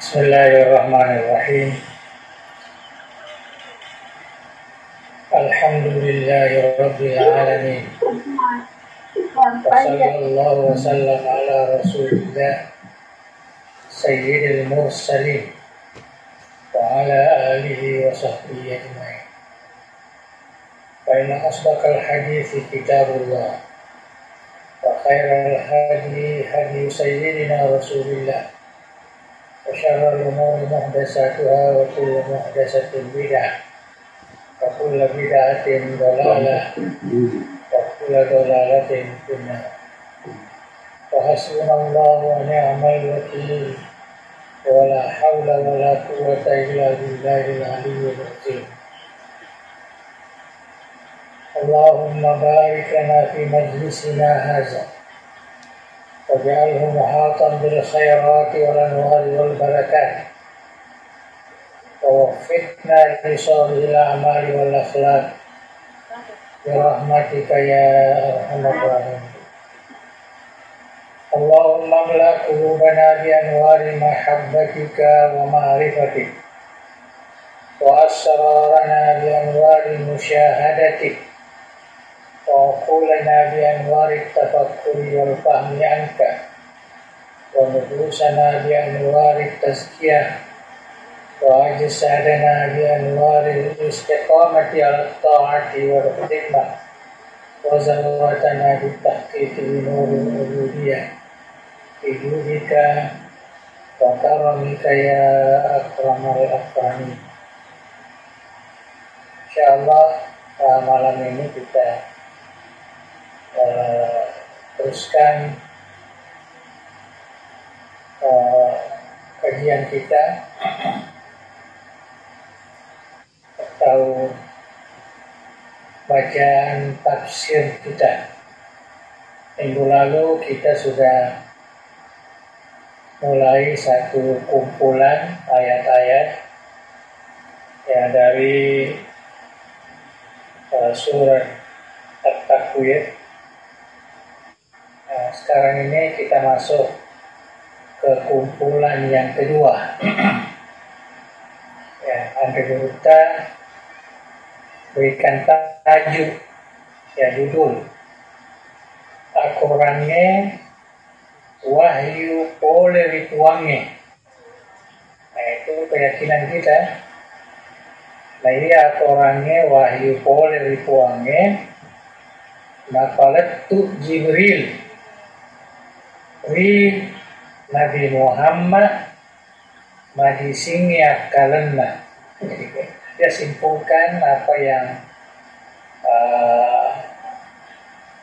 Bismillahirrahmanirrahim. Alhamdulillahirabbil alamin. Wassallallahu wasallam ala rasulillah sayyidil mursalin wa ala alihi wa sahbihi ajma'in. Fa inna asdaqal hadithi kitabullah wa khairal hadi hadi sayyidina rasulillah wa syarrul umuri muhdatsatuha wa kullu muhdatsatin bid'ah wa kullu bid'atin dhalalah wa kullu dhalalatin finnar. Wa hasbunallahu wa ni'mal wakeel wa la haula wa la quwwata illa billahil aliyyil azim. Allahumma barik lana fi majlisina hadza waj'alhu muhatan bil khairati wal anwari wal barakat wa waffiqna li salihil a'mali wal akhlaq bi rahmatika ya arhamar rahimin. Allahumma amla qulubana bi anwari mahabbatika wa ma'rifatik wa asrarana bi anwari musyahadatik wa qulana bi anwari tafakkuri wal fahmi anka wa nufusana bi anwari tazkiyah wa ajsadana bi anwari istiqamati ala ta'ati wal khidmah wa zawatana bi tahqiqi nuril uluhiyah bi judika wa karamika ya akramal akramin. Insyaallah malam ini kita teruskan kajian kita atau bacaan tafsir kita. Minggu lalu kita sudah mulai satu kumpulan ayat-ayat ya dari surat At-Takwir. Nah, sekarang ini kita masuk ke kumpulan yang kedua. Ya, kita berikan tajuk, ya judul. Al-Qurannya wahyu oleh rituannya. Nah, itu keyakinan kita. Nah, ini Al-Qurannya wahyu oleh rituannya. Naqalatu Jibril ri Nabi Muhammad madisingnya kalenna. Dia simpulkan apa yang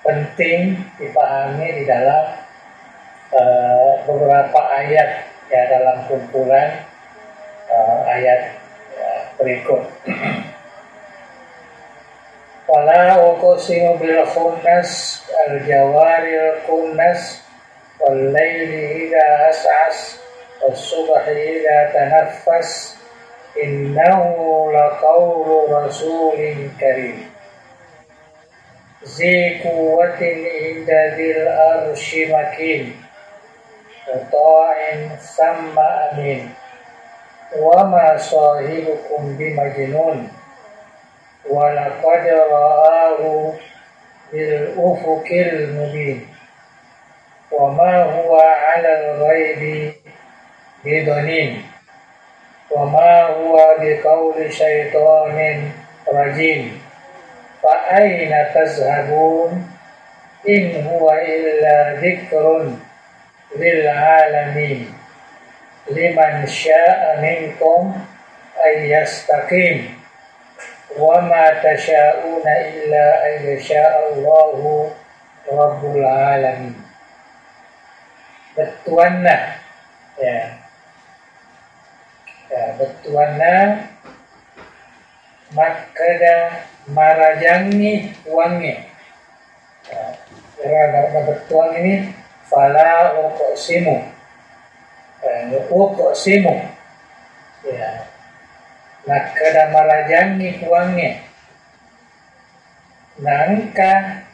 penting dipahami di dalam beberapa ayat ya dalam kumpulan ayat berikut. Wala uqsimu bil khunnas al-jawaril khunnas wal laili idza as'as was subhi idza tanaffas innahu laqawlu rasulin karim zi quwwatin inda dzil arsy makin ta'in samma amin wa ma sahibukum bimajnun wa laqad ra'ahu bil ufuqil mubin wa ma huwa 'alal ghaibi bidanin wa ma huwa biqauli syaitanin rajim fa aina tazhabun in huwa illa dzikrun lil alamin liman syaa'a minkum ay yastaqim wa ma tasha'una illa ay yasha'allahu rabbul alamin. Betuanna ya betuanna makada marajangi uangnya ya, betuan ini fala uqsimu uqsimu ya nakada marajangi uangnya nangka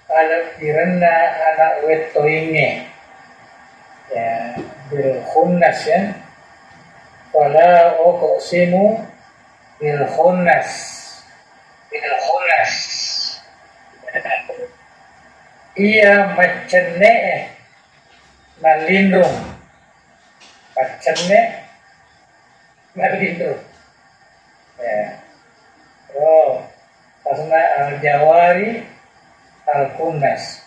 alat direnna anak wetoinge ya bil khunnas ya wala uqsimu bil khunnas. Ia macene malindung. Macene malindung. Ya. Oh, karena al-jawari al-kunnas.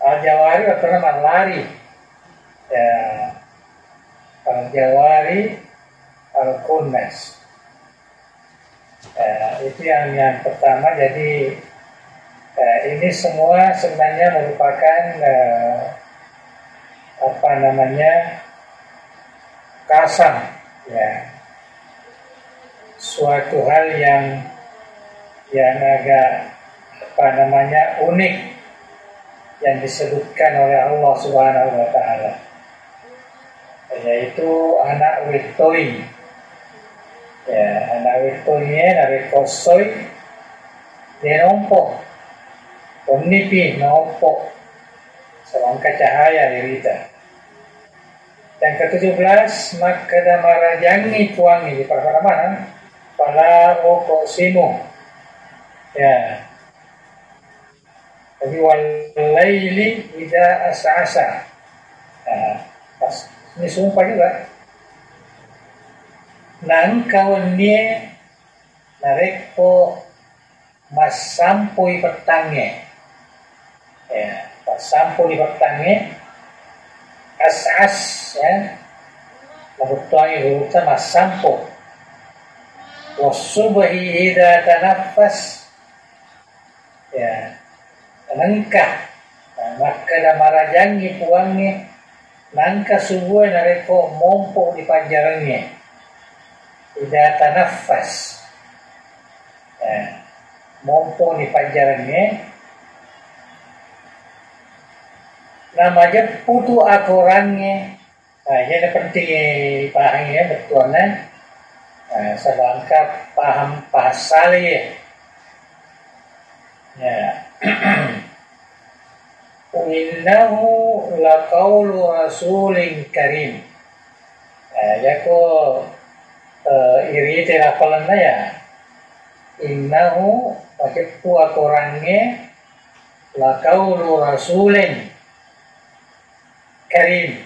Al-jawari artinya lari. Ya. Al-jawari al-kunnas. Ya, itu yang pertama. Jadi ini semua sebenarnya merupakan kasam, ya, suatu hal yang agak unik yang disebutkan oleh Allah Subhanahu wa taala, yaitu anak witoi. Ya, anak witoinya dari kosoi dia nompo omnipi nompo selangkah cahaya dirita. Yang ke-17, maka marajangi puangi di mana pala oko simu. Ya. Jadi walaili ida asa-asa. Nah, pas ini sumpah juga. Nang kawan dia nareko mas sampui petangnya. Ya, pas sampui petangnya as-as, ya, mabutuangi hurufnya mas sampo. Wasubahi ida tanafas, ya, nangka. Nah, maka da marajangi puangnya nangka subuh nareko mompo di panjarangnya. Ida tanafas, ya, mompo di panjarangnya. Namanya putu akorangnya. Nah, ini penting dipahami ya, betulnya. Nah, sebangka paham pasal ya. Ya. Innahu laqaulu rasulin karim. Nah, ya ko iri telapalan ya. Innahu pakai pu akorangnya laqaulu rasulin karim.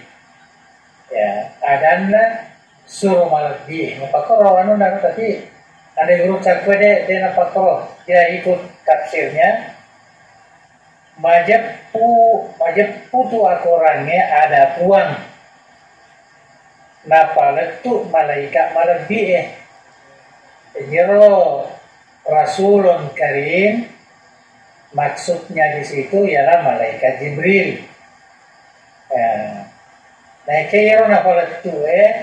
Ya, adana suruh malaki. Napakoro anu nak tadi ada guru cakwe dia napakoro. Dia ikut tafsirnya. Majappu tu akorannya ada puang. Napa letu malaikat malaki. Jero rasulun karim. Maksudnya di situ ialah malaikat Jibril. Ya. Nah, kaya na pala ito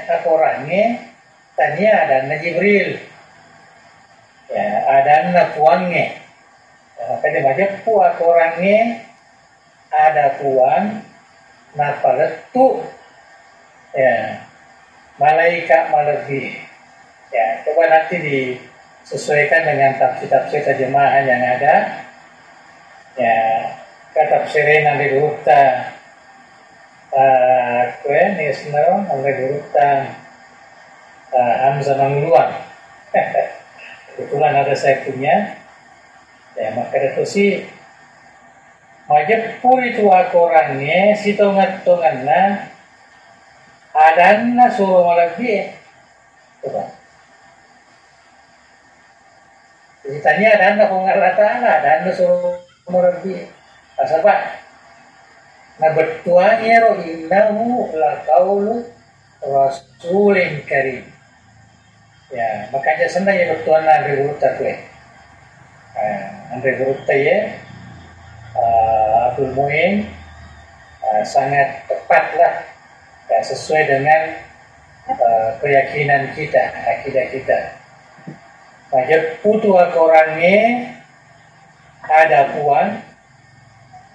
akorangnya tanya ada na Jibril. Ya, ada na puangnya. Ya, pada baca pu akorangnya ada puang na pala ito. Ya, malaikat malaki. Ya, coba nanti disesuaikan dengan tafsir-tafsir terjemahan yang ada. Ya, katafsirin yang diruta. Kuen isno oleh urutan Hamzah Mangluan. Kebetulan ada saya punya. Ya, maka itu sih majappu itu akorannya si tongat-tongatna adanna suruh malaki. Coba. Ceritanya adanna kung Allah Ta'ala adanna suruh malaki. Asal Pak? Nah, bertuanya roh innahu laqaulu rasulin karim. Ya, makanya sebenarnya bertuan Andre Gurutta tuh. Andre Gurutta ya, Abdul Muin sangat tepatlah ya, sesuai dengan keyakinan kita, akidah kita. Macam putu akorannya ada puan.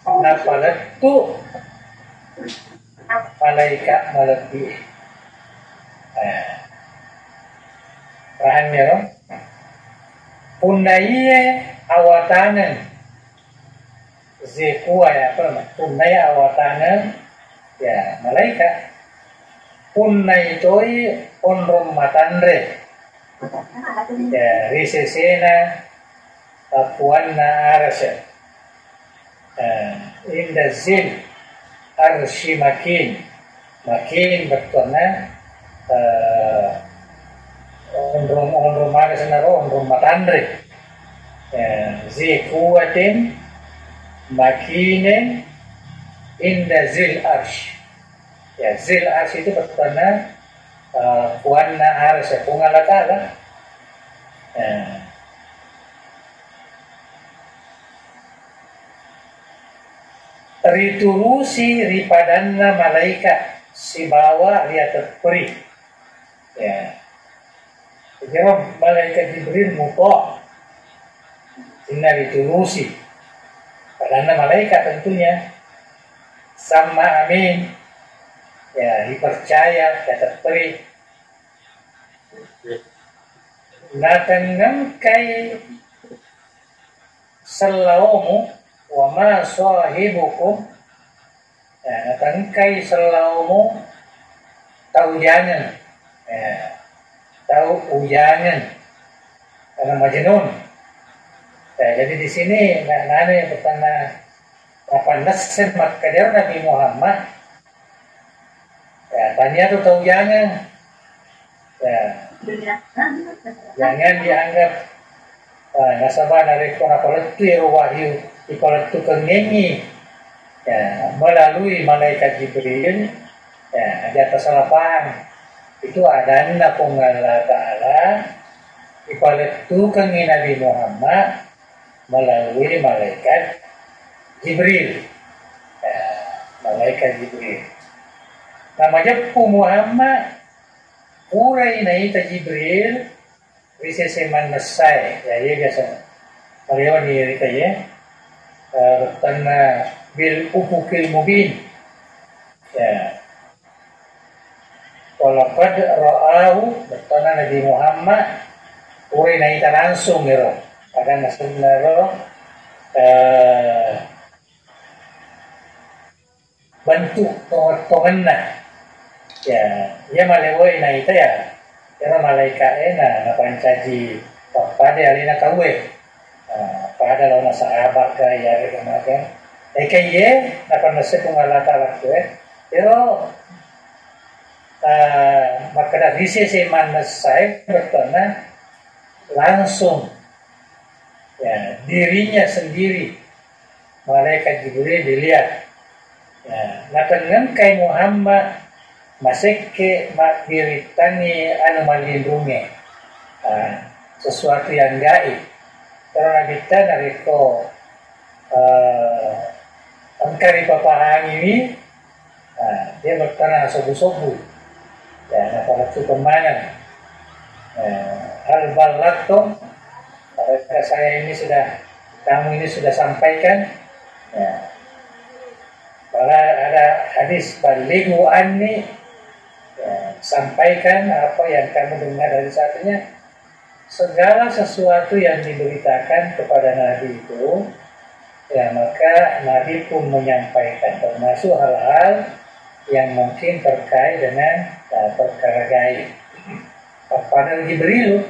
Napalat tu malaikat malaki. Paham ya, Rom? Pundaiye awatanan zekuwa ya, pundaiye awatanan ya malaikat. punna itoi onrom matandre ya risesena puanna arasya inda zil arshi makin betulnya onrom arasya onrom matandre zi kuwatin makinen inda zil arsh ya zil arsh itu bertanda puanna arsh ya pungalatala ritulusi ripadanna malaikat si bawa lihat peri ya jadi malaikat Jibril muto inna ritulusi padanna malaikat tentunya sama amin ya dipercaya kata peri natangangkai selaumu wa ma sahibukum ya natangangkai selaumu tahu jangan ya tahu ujangan karena majnun ya, jadi di sini nana yang bertanda apa nasib maka dia Nabi Muhammad ya tanya tuh tahu jangan ya jangan dianggap nasabah dari konakoletu ya wahyu ikoletu kengengi ya melalui malaikat Jibril ya di atas lapangan itu ada anda Allah Ta'ala ikoletu kengi Nabi Muhammad melalui malaikat Jibril ya, malaikat Jibril namanya Muhammad urai naita Jibril bisa seman mesai ya dia biasa beliau diri ya bertanda bil ufukil mubin ya walaqad ra'ahu bertanda Nabi Muhammad urai naita langsung ya ada nasibna bentuk tongenna ya ia malewoi na ita ya kira malaikat na pancaji pada alina kawe pada lawan sahabat ka ya kemakan ye na panase pungalata lakwe pero maka dari sisi mana saya bertanya langsung ya dirinya sendiri malaikat Jibril dilihat ya dengan kai Muhammad masih ke makbiritani anu melindungi sesuatu yang gaib karena kita dari ko angkari papahang ini dia bertanah sobu-sobu ya nah itu kemana hal balaktum pada saya ini sudah kamu ini sudah sampaikan ya kalau ada hadis balighu anni ya, sampaikan apa yang kamu dengar dari satunya segala sesuatu yang diberitakan kepada Nabi itu ya maka Nabi pun menyampaikan termasuk hal-hal yang mungkin terkait dengan perkara gaib pada Jibril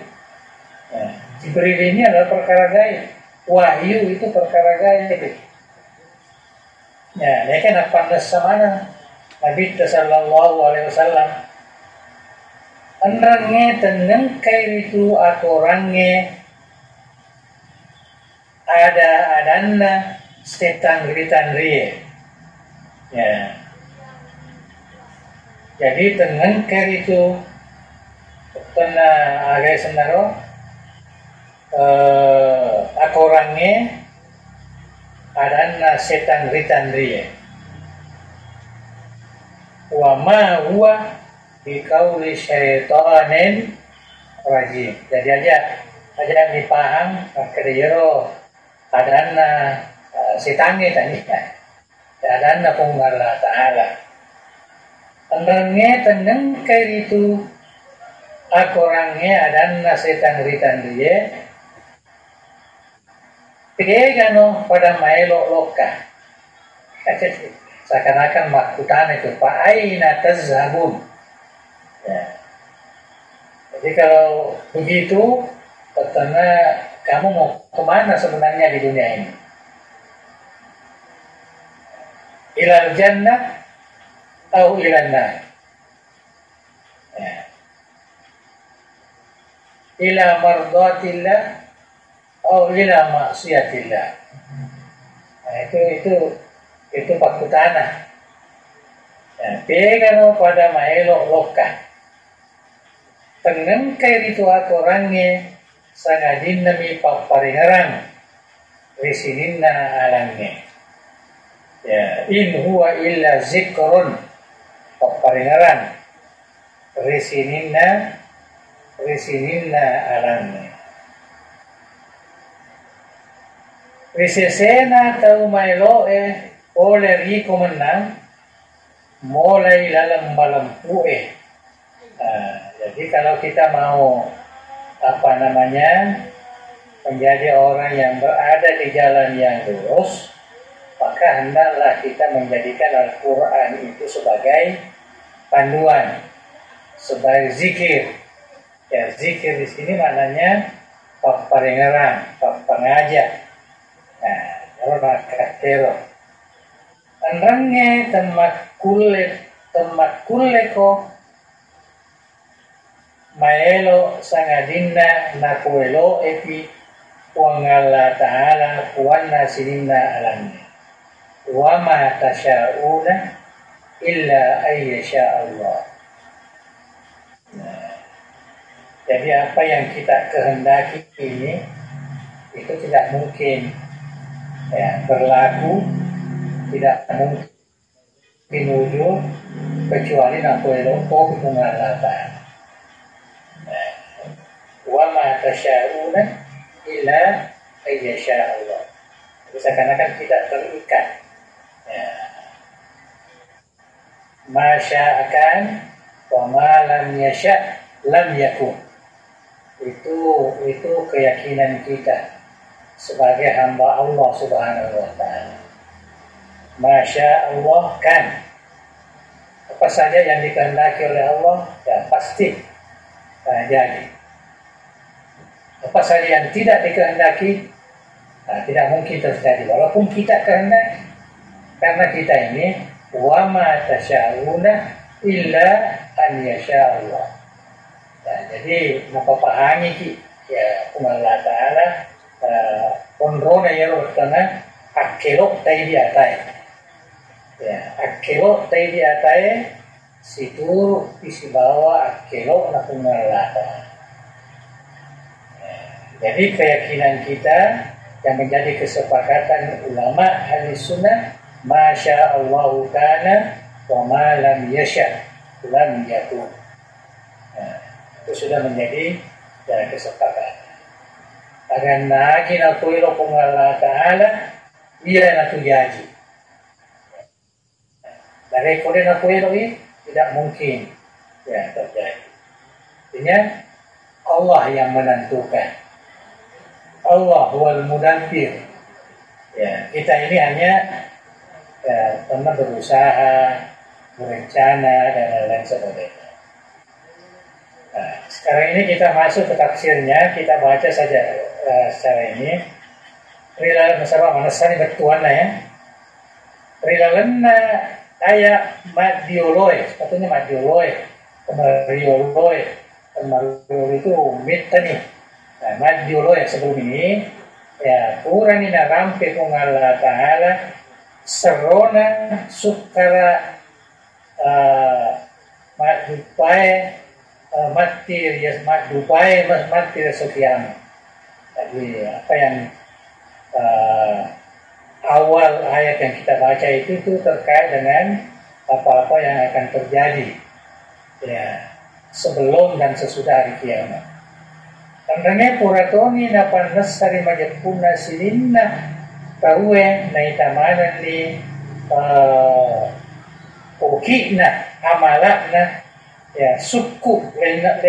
ya, Jibril ini adalah perkara gaib wahyu itu perkara gaib ya, ini kan apa sama Nabi Sallallahu Alaihi Wasallam. Anrangnya tenang kayak itu aku orangnya adana setan ritan rie. Ya, jadi tenang kayak itu tenang agak senaro aku orangnya adana setan ritan rie wa ma huwa bi qauli syaitanin rajim jadi aja dipaham kadero adana setange tadi adana pungala taala andangnya tenang kayak itu aku orangnya adana setan ritan rie Pegano pada maelo loka. Seakan-akan makutan itu Pak aina tazhabun. Ya. Jadi kalau begitu, pertama kamu mau kemana sebenarnya di dunia ini? Ilal jannah atau ilan nar? Ya. Ila mardatillah atau ila maksiatillah? Nah, itu paku tanah. Ya, pegano pada maelok lokah. Tenengkai itu orangnya sangadin nami paparingaran risininna alangnya. Ya, in huwa illa zikrun paparingaran risininna alangnya. Risesena tau mailoe oleh riko menang mulai dalam malampu'e. Jadi kalau kita mau menjadi orang yang berada di jalan yang lurus, maka hendaklah kita menjadikan Al-Quran itu sebagai panduan, sebagai zikir. Ya, zikir di sini maknanya paparingaran, papangajak. Nah, orang katero. Andangnya temakule ko maelo sangadinna nakuelo epi wangala ta'ala kuwanna sininna alamnya wa ma tasha'una illa ayyasha Allah. Nah, jadi apa yang kita kehendaki ini itu tidak mungkin ya, berlaku, tidak mungkin wujud kecuali nakuelo ko kungalata. Wa ma tasya'una illa ayyasha Allah. Jadi seakan-akan tidak terikat. Ya. Ma sya'akan wa ma lam yasha' lam yakun. Itu keyakinan kita sebagai hamba Allah Subhanahu wa taala. Ma sya'allah kan. Apa saja yang dikehendaki oleh Allah ya pasti jadi. Apa saja yang tidak dikehendaki tidak mungkin terjadi walaupun kita kehendaki, karena kita ini wa ma tasya'una illa an yasha Allah. Nah, jadi mempahami ya Allah Ta'ala konrona ya rotana akelo tai di atai. Ya, akelo tai di atai situ isi bawa akelo na Allah. Jadi keyakinan kita yang menjadi kesepakatan ulama ahli sunnah, masya Allah kana wa ma lam yasha lam yakun. Nah, itu sudah menjadi kesepakatan. Agar nagi na kuilo kung Allah Ta'ala iya na tuyaji. Dari kode na kuilo ini tidak mungkin ya terjadi. Artinya Allah yang menentukan. Allah wal mudabbir. Ya, kita ini hanya pernah berusaha, berencana dan lain-lain sebagainya. Nah, sekarang ini kita masuk ke tafsirnya, kita baca saja secara ini. Rila masalah manasani bertuana ya. Rilalenna ayat madioloy, sepatutnya madioloy, kemarioloy itu mita nih. Nah, madiolo yang sebelum ini ya kurang ini rampe kung Allah Ta'ala serona sukara madupai mati ya madupai mati resokiam. Jadi apa yang awal ayat yang kita baca itu terkait dengan apa-apa yang akan terjadi ya sebelum dan sesudah hari kiamat. Tandanya puratoni na panasari majapuna silinna tawe na itamanan ni uki na amala na ya suku lena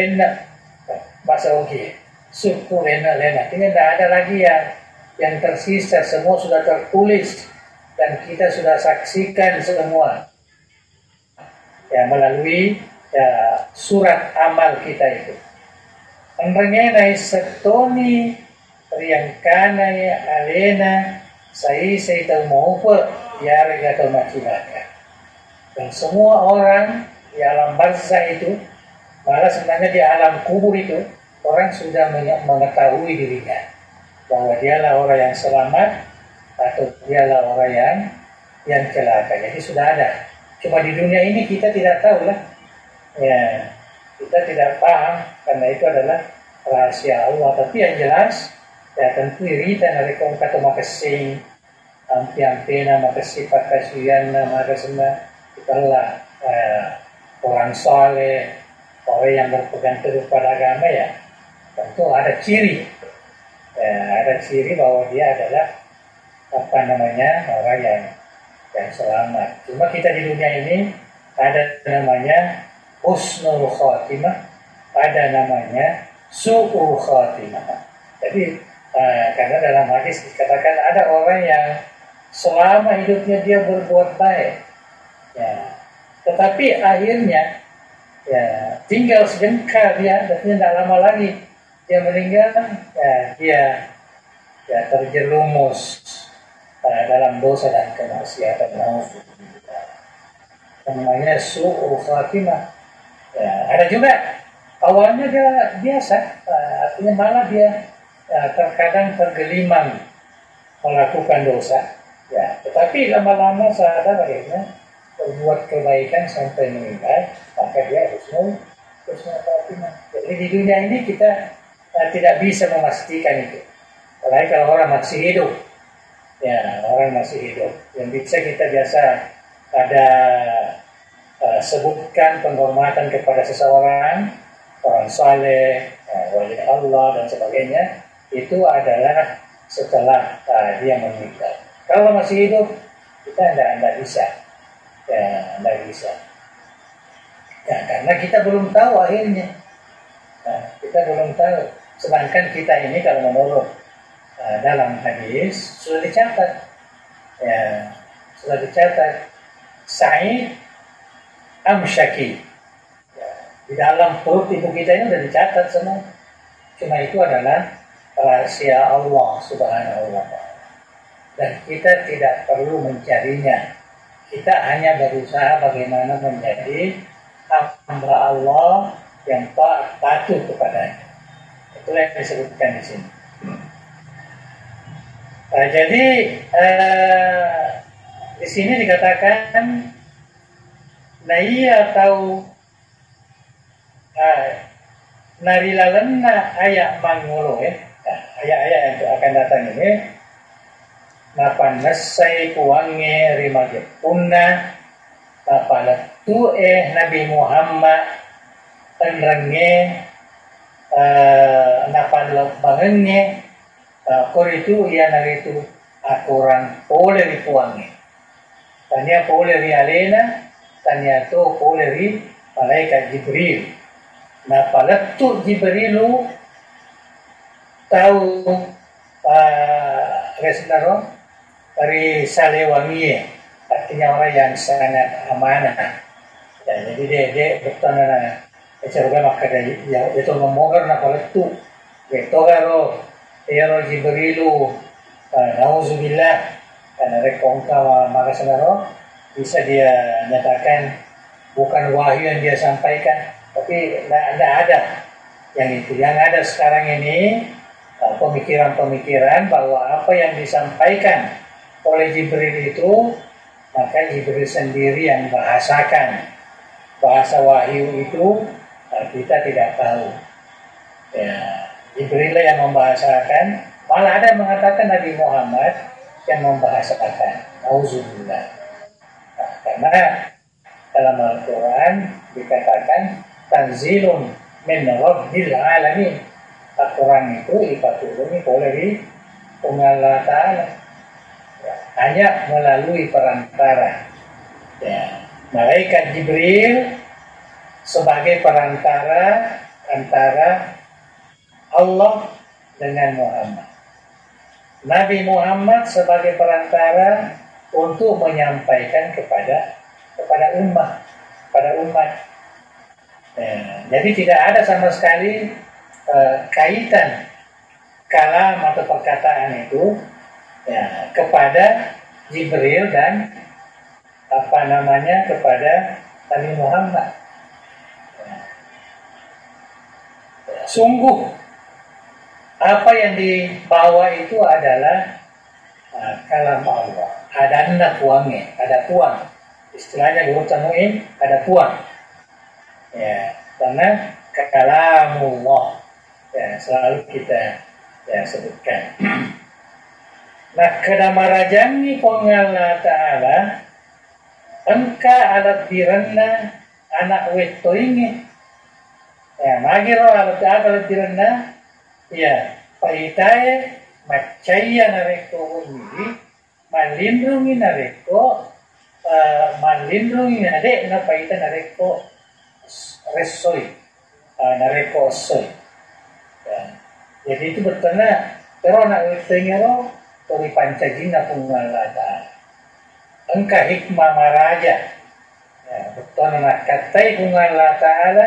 bahasa uki suku lena tinggal tidak ada lagi yang tersisa, semua sudah tertulis dan kita sudah saksikan semua ya melalui surat amal kita itu. Mengenai setoni riangkana ya alena saya tahu mau ya rega tahu macilaka. Dan semua orang di alam barzah itu, malah sebenarnya di alam kubur itu, orang sudah mengetahui dirinya bahwa dialah orang yang selamat atau dialah orang yang celaka. Jadi sudah ada. Cuma di dunia ini kita tidak tahu lah. Ya, kita tidak paham karena itu adalah rahasia Allah. Tapi yang jelas, ya tentu kita dari kaum kata makasih, ampian-pena makasih pakasian makasih itulah orang soleh, orang yang berpegang teguh pada agama ya. Tentu ada ciri, ada ciri bahwa dia adalah orang yang selamat. Cuma kita di dunia ini ada namanya husnul khatimah, ada namanya su'ul khatimah. Jadi karena dalam hadis dikatakan ada orang yang selama hidupnya dia berbuat baik, ya, tetapi akhirnya ya tinggal sejengkal dia, dan tidak lama lagi dia meninggal, dia terjerumus dalam dosa dan kemaksiatan. Namanya su'ul khatimah. Ya, ada juga awalnya dia biasa, artinya malah dia terkadang tergelimang melakukan dosa, ya, tetapi lama-lama sadar akhirnya berbuat kebaikan sampai meninggal, maka dia husnul khatimah. Jadi di dunia ini kita tidak bisa memastikan itu. Apalagi kalau orang masih hidup, ya orang masih hidup, yang bisa kita biasa ada sebutkan penghormatan kepada seseorang, orang saleh, wali Allah dan sebagainya, itu adalah setelah dia meninggal. Kalau masih hidup, kita tidak bisa, tidak bisa. Ya, karena kita belum tahu akhirnya. Kita belum tahu. Sedangkan kita ini kalau menurut dalam hadis sudah dicatat, ya, sudah dicatat Sa'id Amsyaki, ya, di dalam perut ibu kita ini sudah dicatat semua. Cuma itu adalah rahasia Allah Subhanahu wa Ta'ala, dan kita tidak perlu mencarinya. Kita hanya berusaha bagaimana menjadi hamba Allah yang patuh kepadanya. Itulah yang disebutkan di sini. Jadi di sini dikatakan naiya tahu narilalenna ayat mangulo, ayat-ayat yang akan datang ini napan nasai kuange rimage punna napalatu Nabi Muhammad penrenge napalabangenge koritu ia naritu aturan pole rikuange tanya pole ri alena tanya to pole ri malaikat Jibril. Nah, palatu Jibrilu tahu resnaro dari Salewangi, artinya orang yang sangat amanah. Ya, jadi dia bertanya, coba maka dia itu ngomongkan nak palatu, itu kalau ya Jibrilu, nauzubillah, karena rekongka maka senaro bisa dia nyatakan bukan wahyu yang dia sampaikan. Tapi tidak ada yang itu. Yang ada sekarang ini pemikiran-pemikiran bahwa apa yang disampaikan oleh Jibril itu, maka Jibril sendiri yang bahasakan. Bahasa wahyu itu kita tidak tahu. Ya, Jibril yang membahasakan. Malah ada yang mengatakan Nabi Muhammad yang membahasakan. Auzubillah. Nah, karena dalam Al-Quran dikatakan tanzilun min rabbil alamin. Al-Quran itu dipaturungi oleh Allah Ta'ala, ya, hanya melalui perantara, ya, malaikat Jibril sebagai perantara antara Allah dengan Muhammad. Nabi Muhammad sebagai perantara untuk menyampaikan kepada umat. Ya, jadi tidak ada sama sekali kaitan kalam atau perkataan itu ya, kepada Jibril dan kepada Nabi Muhammad. Ya. Sungguh apa yang dibawa itu adalah kalam Allah. Ada puangnya, ada puang. Istilahnya guru tamuin ada puang. Ya, karena kalamullah ya selalu kita ya sebutkan. Nah, kadamarajangi pengala ta'ala engka alat direnna anak weto ini ya magiro alat alat direnna ya paitae macaya nareko ini malindungi nareko malindungi nade na paita nareko resoi nareko soi ya. Jadi itu betulnya pero anak weto ini tori pancajina pungala ta'ala engka hikmah maraja ya, betul nak katai kungan Allah Ta'ala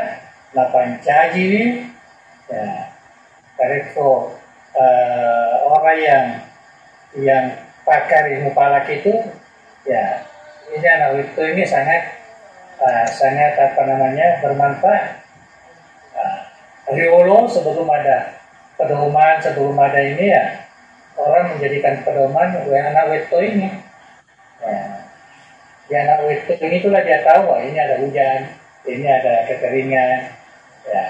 la pancaji ya kareko orang yang pakar ilmu palak itu ya ini anak itu ini sangat bermanfaat. Riolo sebelum ada ini ya orang menjadikan pedoman anak itu ini. Ya, anak wetu itulah dia tahu ini ada hujan, ini ada kekeringan, ya,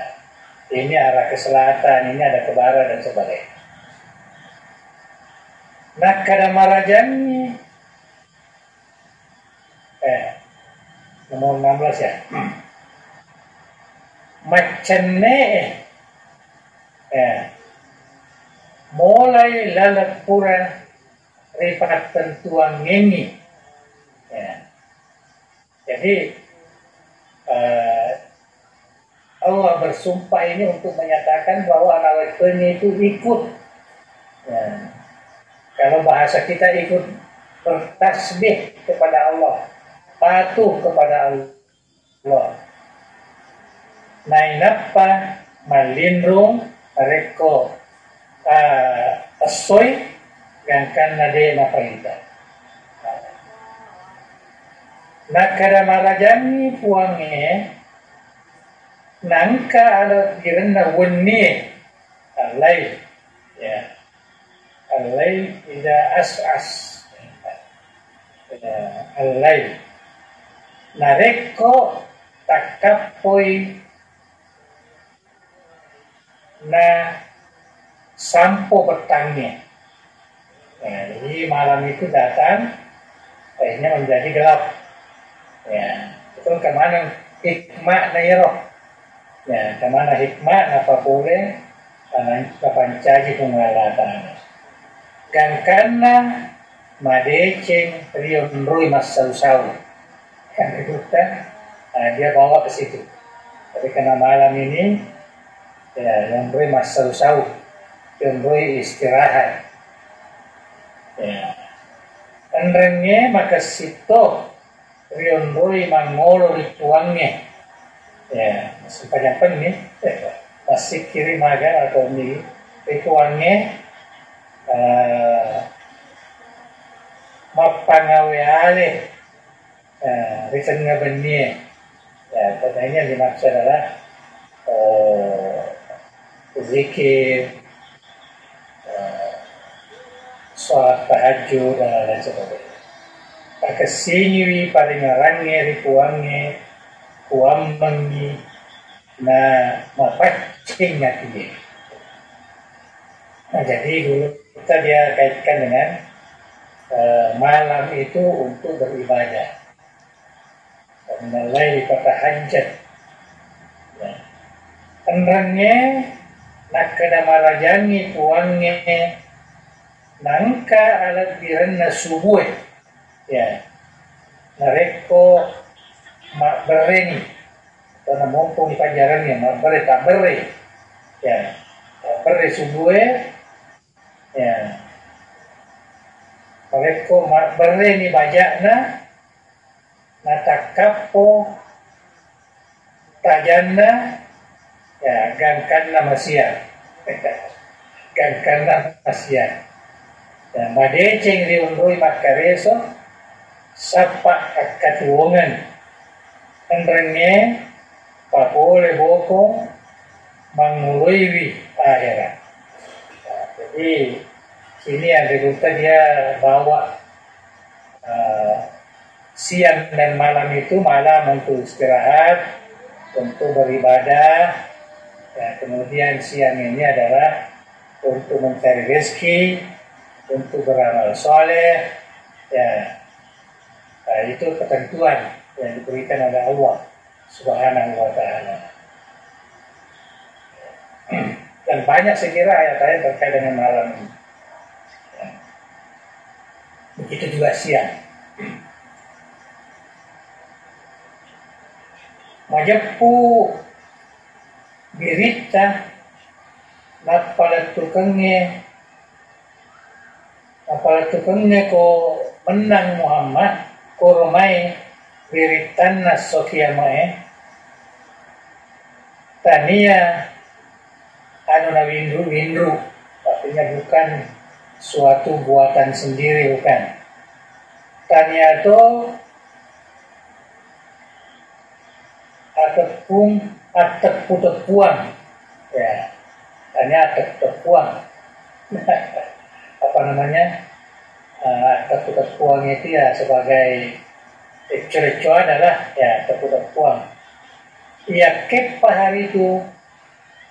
ini arah ke selatan, ini ada ke barat dan sebagainya. Nah, kadamarajannya nomor 16 ya. Macene mulai lalapura ripat tentuan ini ya. Jadi Allah bersumpah ini untuk menyatakan bahwa anak wetonnya itu ikut ya. Kalau bahasa kita ikut bertasbih kepada Allah, patuh kepada Allah. Nainapa malindrung reko asoy gangkan nade na paita. Nakadamarajani puangnya nangka ada direna wenni alai ya alai ida as alai nareko takapoi na sampo petangnya. Nah, jadi malam itu datang akhirnya menjadi gelap. Ya, itu kemana hikmah nairo? Ya, kemana hikmah apa boleh? Karena kapancaji pengalatan. Dan karena madeceng rion rui masau-sau. Yang itu dia bawa ke situ. Tapi karena malam ini ya, yang rui masau-sau, yang rui istirahat. Ya, enrengnya maka situ rion rui mangolo rituangnya. Ya, masih panjang nih, masih kiri magang atau ini rituangnya mapangawe ale risennya benih. Ya, katanya dimaksud adalah zikir, sholat tahajud dan lain sebagainya. Pakai sinyui paling ngarangnya rituangnya kuamangi na mapacingnya dia. Nah, jadi dulu kita dia kaitkan dengan malam itu untuk beribadah. Mulai di kota hajat. Ya. Enrangnya nak kedamarajani tuangnya nangka alat biranna subuh. Ya. Nareko mak bereni karena mumpung di panjarannya mak bere tak bere ya bere subuh ya mereka mak bereni bajakna natakapo tajana ya gangkanna masian. Gangkanna masian. Ya madeceng riundoi makareso sapa akatuongan. Andrenge papole boko manguluiwi akhirat. Nah, jadi sini yang diruta dia bawa siang dan malam itu, malam untuk istirahat, untuk beribadah, ya, kemudian siang ini adalah untuk mencari rezeki, untuk beramal soleh, ya, nah, itu ketentuan yang diberikan oleh Allah Subhanahu wa Ta'ala. Dan banyak sekira ayat-ayat terkait dengan malam ini. Ya. Begitu juga siang. Majepu berita napalat tukangnya ko menang Muhammad ko romai beritan nasokia mae tania anu na windru artinya bukan suatu buatan sendiri, bukan. Tania itu tepuan ya, tanya tepuan apa namanya tepuan itu ya sebagai cereco adalah ya tepuan ya kepa hari itu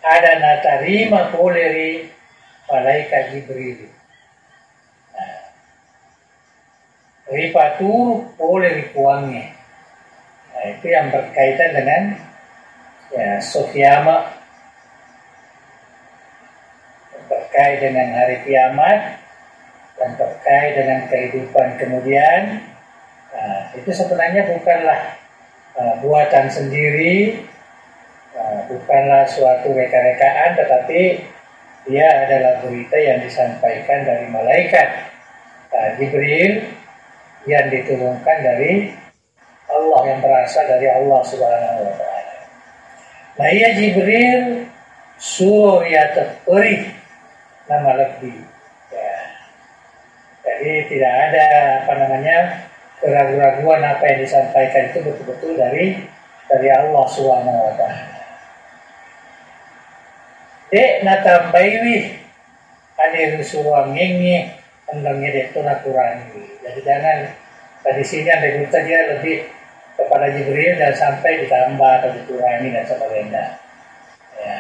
ada natarima poleri malaikat Jibril ripatur poleri puangnya. Nah, itu yang berkaitan dengan ya Sofiyama, terkait dengan hari kiamat dan terkait dengan kehidupan kemudian. Nah, itu sebenarnya bukanlah buatan sendiri, bukanlah suatu reka-rekaan, tetapi dia adalah berita yang disampaikan dari malaikat Jibril yang diturunkan dari Allah, yang berasal dari Allah Subhanahu wa Ta'ala. Nah, ia Jibril suruh ya terperi nama lebih. Ya. Jadi tidak ada keraguan-raguan apa yang disampaikan itu betul-betul dari Allah Subhanahu wa Ta'ala. Natambaiwi anir suruh ngengi endangnya itu nakurangi. Jadi jangan tadi sini ada kita dia lebih kepada Jibril dan sampai ditambah atau dikurangi dan sebagainya. Ya.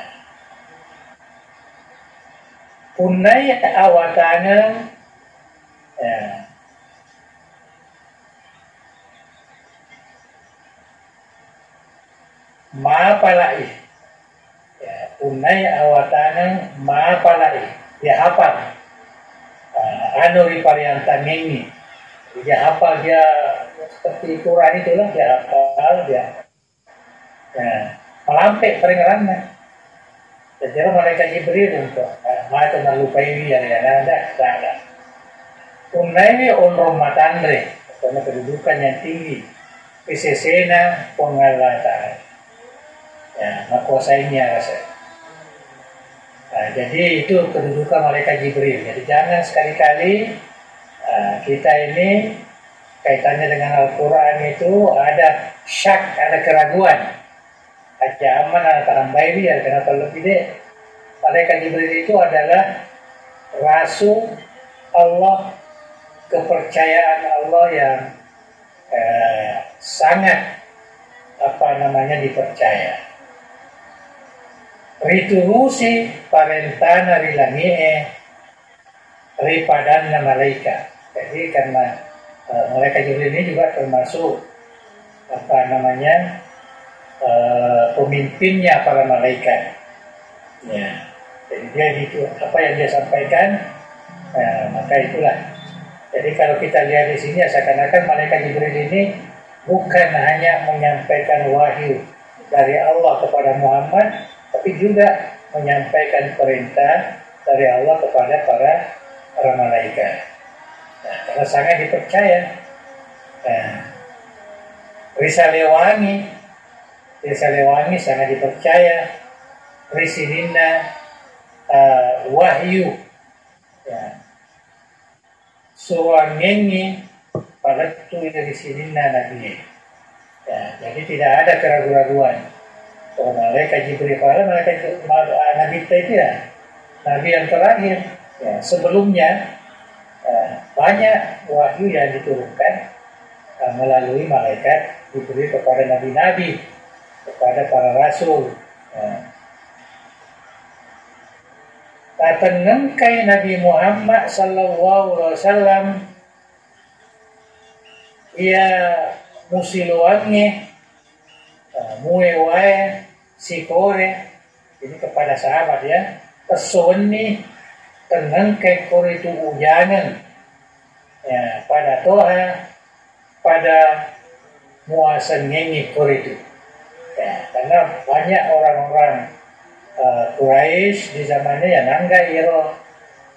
Punai awatana ya. Maapalai. Ya, punai awatana maapalai. Ya hafal. Anu ripariantan ini. Dia hafal, dia seperti Quran itulah, dia hafal dia. Nah, melampai peringatan. Jadi mereka Jibril untuk mata nalupai dia ada. Unai on romatandre, karena kedudukan yang tinggi. Pisesena pengalatan. Ya, makuasainya rasa. Nah, jadi itu kedudukan malaikat Jibril. Jadi jangan sekali-kali kita ini kaitannya dengan Al-Quran itu ada syak, ada keraguan. Aja aman antara bayi ya, kenapa lebih deh? Malaikat Jibril itu adalah rasul Allah, kepercayaan Allah yang sangat dipercaya. Riturusi parentana rilangie ripadanna malaikat. Jadi karena malaikat Jibril ini juga termasuk pemimpinnya para malaikat. Ya, jadi dia gitu apa yang dia sampaikan, maka itulah. Jadi kalau kita lihat di sini seakan-akan malaikat Jibril ini bukan hanya menyampaikan wahyu dari Allah kepada Muhammad, tapi juga menyampaikan perintah dari Allah kepada para malaikat. Nah, karena sangat dipercaya. Risalewangi Desa Lewangi sangat dipercaya risininna wahyu ya suwangengi palettu dari sininna nabi ya, jadi tidak ada keraguan-raguan bahwa malaikat Jibril pada nabi kita itu ya nabi yang terakhir ya, sebelumnya banyak wahyu yang diturunkan melalui malaikat Jibril kepada nabi-nabi, kepada para rasul ya. Tenengkai Nabi Muhammad sallallahu alaihi wasallam ia musiluannya mue wae sikore ini kepada sahabat ya pesoni tenengkai kore itu ujangan ya pada Toha pada muasan nyengi kore itu ya karena banyak orang-orang Quraisy di zamannya ya nangga iro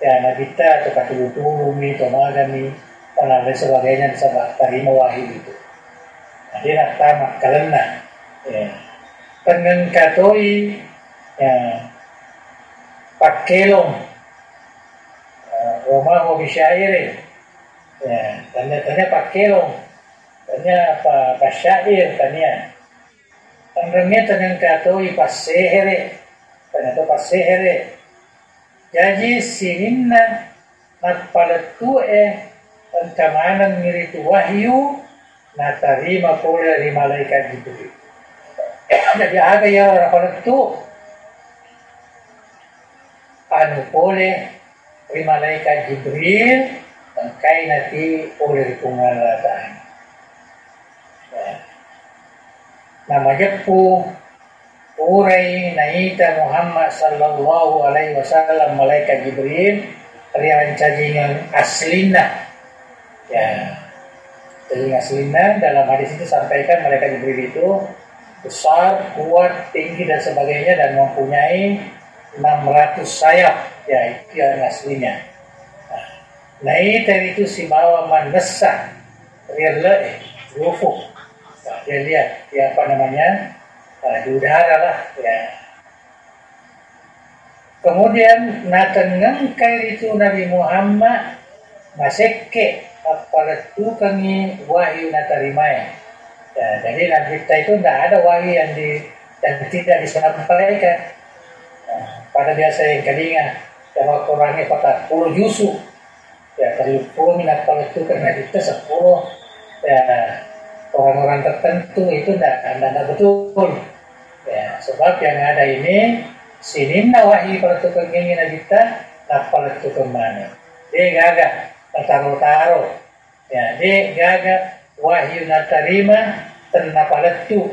ya nabita atau katulutulumi tomagami dan lain sebagainya bisa terima wahyu itu. Nah, dia nak tamat kalena ya pengen katoi ya pakelong Roma ho bisyaire ya tanya pakelong tanya apa pasyair tanya tandangnya tenang katoi pasehere Panato pasehere jadi sininna natpalattu tentamanan ngiritu wahyu natarima pole dari malaikat Jibril jadi aga ya palattu anu pole dari malaikat Jibril tangkai nanti pole di pengalatan nama jepu Urai naita Muhammad sallallahu alaihi wasallam malaikat Jibril rian cajingan aslina ya cajingan aslina dalam hadis itu sampaikan malaikat Jibril itu besar, kuat, tinggi dan sebagainya dan mempunyai 600 sayap ya itu yang aslinya naita itu si bawa manesa rian le rufuk dia lihat dia apa namanya di udara lah ya. Kemudian natengengkai itu Nabi Muhammad masekke apalatu kami wahyu natarimai. Ya, jadi Nabi kita itu tidak ada wahyu yang tidak disampaikan. Nah, pada biasa yang kalinya bahwa Qurannya 40 juzuk. Ya, 30 minat palatu karena kita 10 ya orang-orang tertentu itu tidak betul. Ya, sebab yang ada ini sininna wahyu pada tukang ingin kita tapal itu kemana dia gaga taruh ya dia gaga wahyu natarima tenapaletu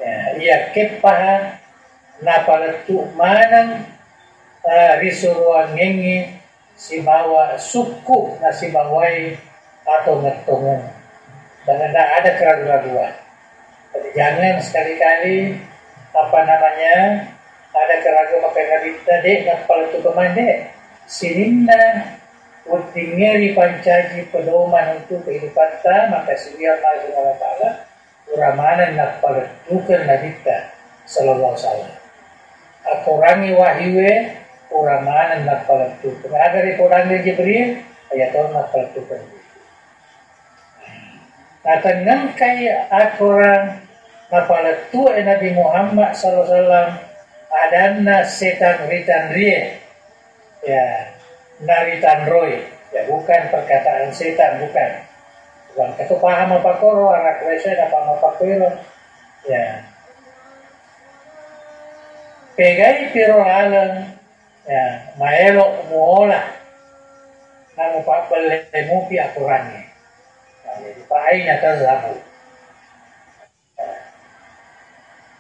ya ia kepaha napaletu manang risuruan ngengi si bawa suku na si bawai atau ngetungan dan tidak ada keraguan-keraguan. Jadi jangan sekali-kali apa namanya ada keraguan pakai nabi tadi ngapal itu kemana sininna utingeri pancaji pedoman untuk kehidupan ta maka suriya Allah Ta'ala uramanan ngapal itu kan nabi ta sallallahu alaihi wasallam akurangi wahyu uramanan ngapal itu agar dikurangi Jibril ayat Allah ngapal itu kan Natangan kaya akuran napalatu Nabi Muhammad SAW adana setan ritan rie ya naritan roy ya bukan perkataan setan bukan itu paham apa koro anak Raisa apa apa koro ya pegai piro alam ya maelo muola namu pak belemu pi akurannya jadi pakai nyata zabu.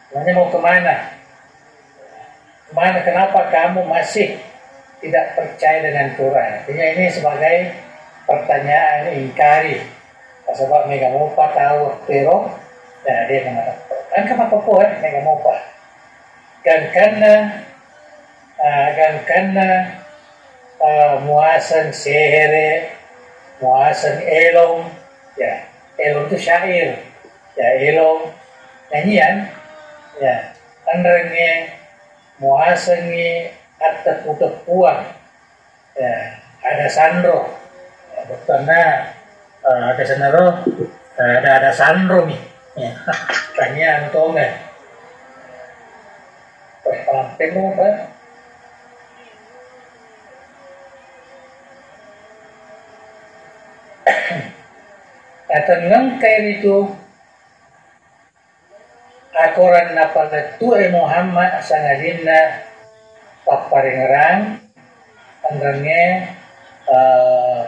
Nanya mau kemana? Kemana? Kenapa kamu masih tidak percaya dengan Quran? Artinya ini sebagai pertanyaan ingkari. Sebab mereka mau tahu pero, dan dia mengatakan, kan apa pun mereka mau dan karena muasan sehere, muasan elong. Ya, elong itu syair. Ya, elong nyanyian. ya andrenge muasengi atta puang ya ada sandro ya, karena ada sandro ada sandro nih ya tanya antongan perpalampin apa atau ngengkai itu akoran napaletu Muhammad sangadina paparengerang andrenge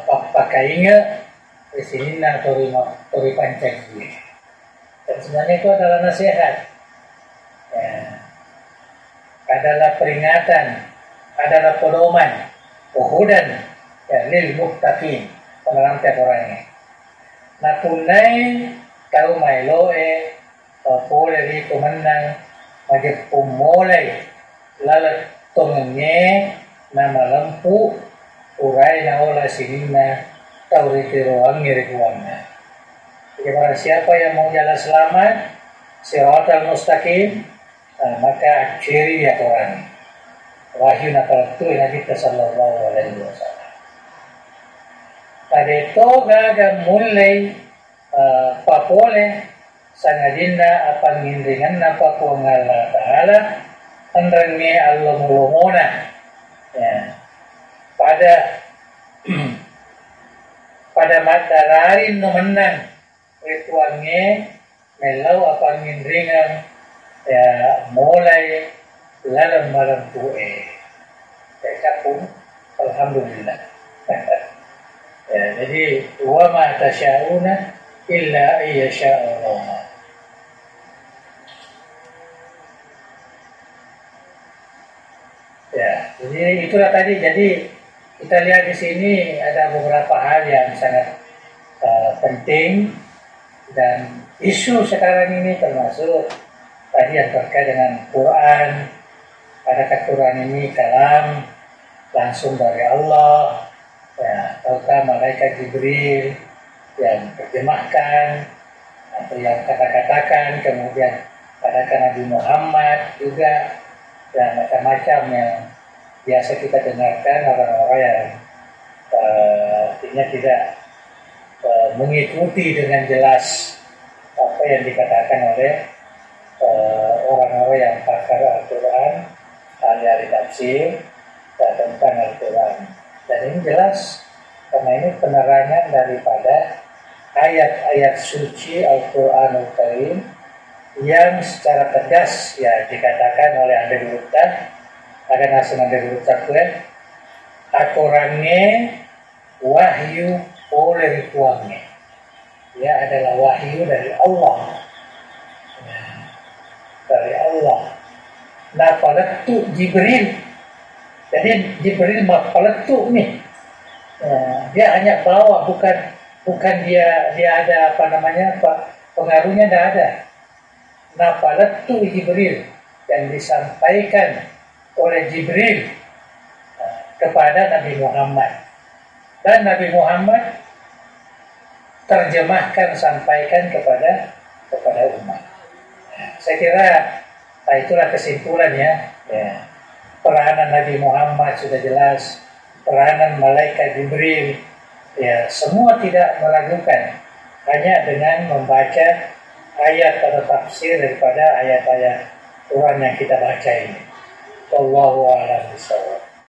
papakainga di sini na tori pancagi dan sebenarnya itu adalah nasihat ya, adalah peringatan adalah pedoman uhudan ya lil muttaqin pengeram tiap orangnya na punai tau mailoe boleh di kemenang majep pumolai lalat tongenge nama lempu urai na ola sinina tau ritiruang ngirikuangna. Jadi barang siapa yang mau jalan selamat siratal mustaqim maka ciri ya orang wahyu nakal tu Nabi sallallahu alaihi wasallam. Tadi to gaga mulai papole sangadina apa ngindringan napa kuangala ta'ala andrange Allah mulumona ya pada matararin no menang rituange melau apa ngindringan ya mulai lalang malam tuwe ya pun alhamdulillah ya jadi wa ma tasyauna illa ayyasha Allah. Ya, jadi itulah tadi. Jadi kita lihat di sini ada beberapa hal yang sangat penting dan isu sekarang ini termasuk tadi yang terkait dengan Quran. Adakah Quran ini kalam langsung dari Allah? Ya, ataukah malaikat Jibril yang terjemahkan atau yang kata-katakan, kemudian adakah Nabi Muhammad juga, dan macam-macam yang biasa kita dengarkan orang-orang yang tidak mengikuti dengan jelas apa yang dikatakan oleh orang-orang yang pakar Al-Quran, ahli tafsir tentang Al-Quran. Dan ini jelas karena ini penerangan daripada ayat-ayat suci Al-Quranul Karim yang secara tegas ya dikatakan oleh Anda Gurutta akan hasil Anda Gurutta Al-Qurannya wahyu oleh ritualnya ya adalah wahyu dari Allah ya, dari Allah nah paletu Jibril jadi Jibril mah paletu nih dia hanya bawa bukan dia ada pengaruhnya tidak ada. Napaletu Jibril yang disampaikan oleh Jibril kepada Nabi Muhammad dan Nabi Muhammad terjemahkan sampaikan kepada umat. Saya kira itulah kesimpulannya. Ya. Peranan Nabi Muhammad sudah jelas, peranan malaikat Jibril ya semua tidak meragukan hanya dengan membaca ayat atau tafsir daripada ayat-ayat Quran yang kita baca ini. Wallahu a'lam bishawab.